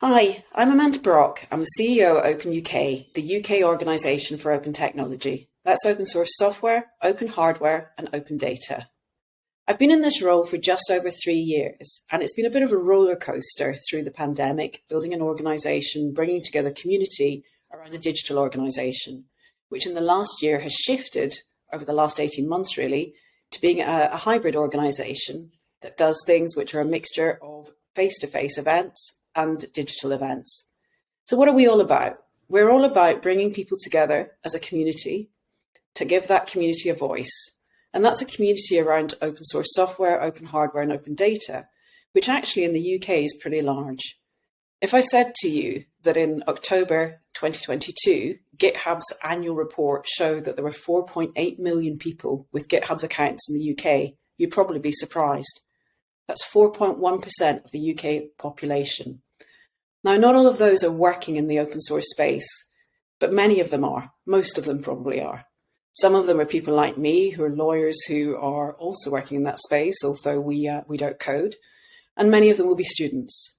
Hi, I'm Amanda Brock. I'm the CEO at Open UK, the UK organisation for open technology. That's open source software, open hardware, and open data. I've been in this role for just over 3 years, and it's been a bit of a roller coaster through the pandemic, building an organisation, bringing together community around a digital organisation, which in the last year has shifted over the last 18 months really to being a hybrid organisation that does things which are a mixture of face-to-face events and digital events. So what are we all about? We're all about bringing people together as a community to give that community a voice. And that's a community around open source software, open hardware, and open data, which actually in the UK is pretty large. If I said to you that in October 2022, GitHub's annual report showed that there were 4.8 million people with GitHub's accounts in the UK, you'd probably be surprised. That's 4.1% of the UK population. Now, not all of those are working in the open source space, but many of them are. Most of them probably are. Some of them are people like me who are lawyers who are also working in that space, although we don't code, and many of them will be students.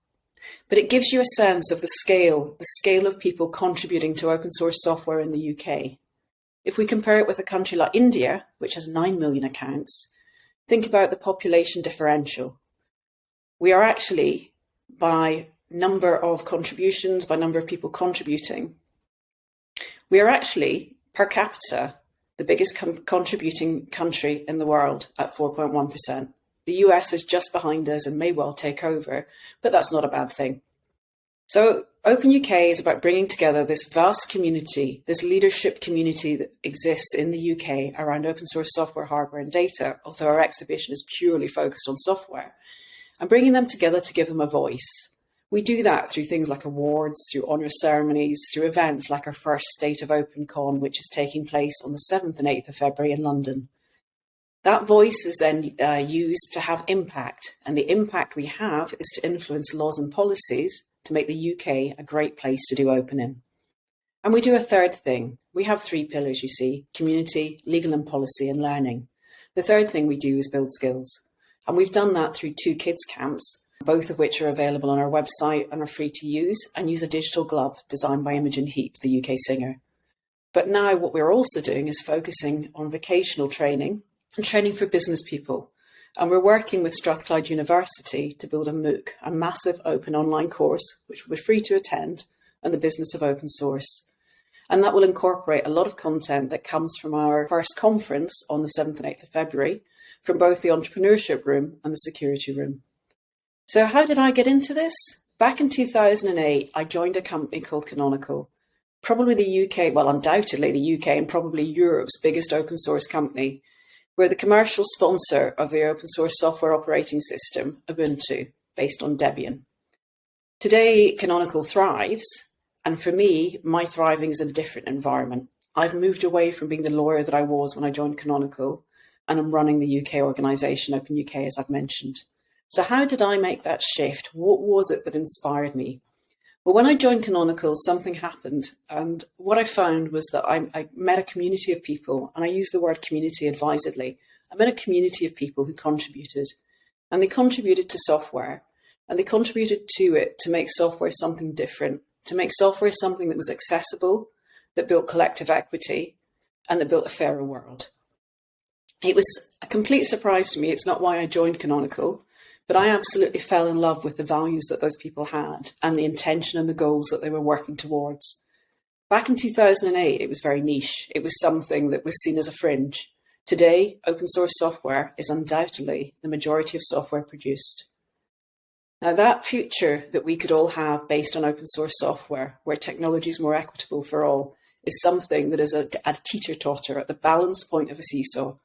But it gives you a sense of the scale of people contributing to open source software in the UK. If we compare it with a country like India, which has 9 million accounts, think about the population differential. We are actually, by number of contributions, by number of people contributing, we are actually, per capita, the biggest contributing country in the world at 4.1%. The US is just behind us and may well take over, but that's not a bad thing. So Open UK is about bringing together this vast community, this leadership community that exists in the UK around open source software, hardware and data, although our exhibition is purely focused on software, and bringing them together to give them a voice. We do that through things like awards, through honour ceremonies, through events like our first State of OpenCon, which is taking place on the 7th and 8th of February in London. That voice is then used to have impact, and the impact we have is to influence laws and policies to make the UK a great place to do open in. And we do a third thing. We have 3 pillars, you see: community, legal and policy, and learning. The third thing we do is build skills. And we've done that through 2 kids camps, both of which are available on our website and are free to use, and use a digital glove designed by Imogen Heap, the UK singer. But now what we're also doing is focusing on vocational training and training for business people. And we're working with Strathclyde University to build a MOOC, a massive open online course, which will be free to attend, on the business of open source. And that will incorporate a lot of content that comes from our first conference on the 7th and 8th of February, from both the entrepreneurship room and the security room. So how did I get into this? Back in 2008, I joined a company called Canonical, probably the UK, well, undoubtedly the UK and probably Europe's biggest open source company. We're the commercial sponsor of the open source software operating system, Ubuntu, based on Debian. Today, Canonical thrives, and for me, my thriving is in a different environment. I've moved away from being the lawyer that I was when I joined Canonical, and I'm running the UK organisation, Open UK, as I've mentioned. So how did I make that shift? What was it that inspired me? Well, when I joined Canonical, something happened. And what I found was that I met a community of people, and I use the word community advisedly. I met a community of people who contributed, and they contributed to software, and they contributed to it to make software something different, to make software something that was accessible, that built collective equity, and that built a fairer world. It was a complete surprise to me. It's not why I joined Canonical, but I absolutely fell in love with the values that those people had and the intention and the goals that they were working towards. Back in 2008, it was very niche. It was something that was seen as a fringe. Today, open source software is undoubtedly the majority of software produced. Now, that future that we could all have based on open source software, where technology is more equitable for all, is something that is a teeter-totter at the balance point of a seesaw.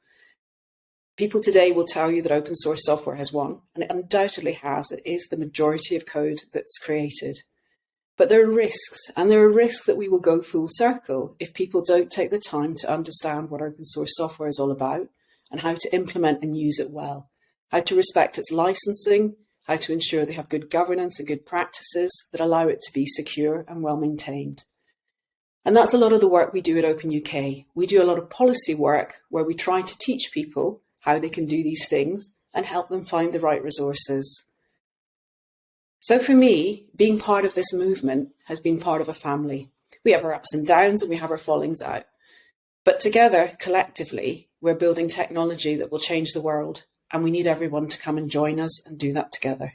People today will tell you that open source software has won, and it undoubtedly has. It is the majority of code that's created. But there are risks, and there are risks that we will go full circle if people don't take the time to understand what open source software is all about and how to implement and use it well, how to respect its licensing, how to ensure they have good governance and good practices that allow it to be secure and well maintained. And that's a lot of the work we do at Open UK. We do a lot of policy work where we try to teach people how they can do these things and help them find the right resources. So for me, being part of this movement has been part of a family. We have our ups and downs and we have our fallings out. But together, collectively, we're building technology that will change the world, and we need everyone to come and join us and do that together.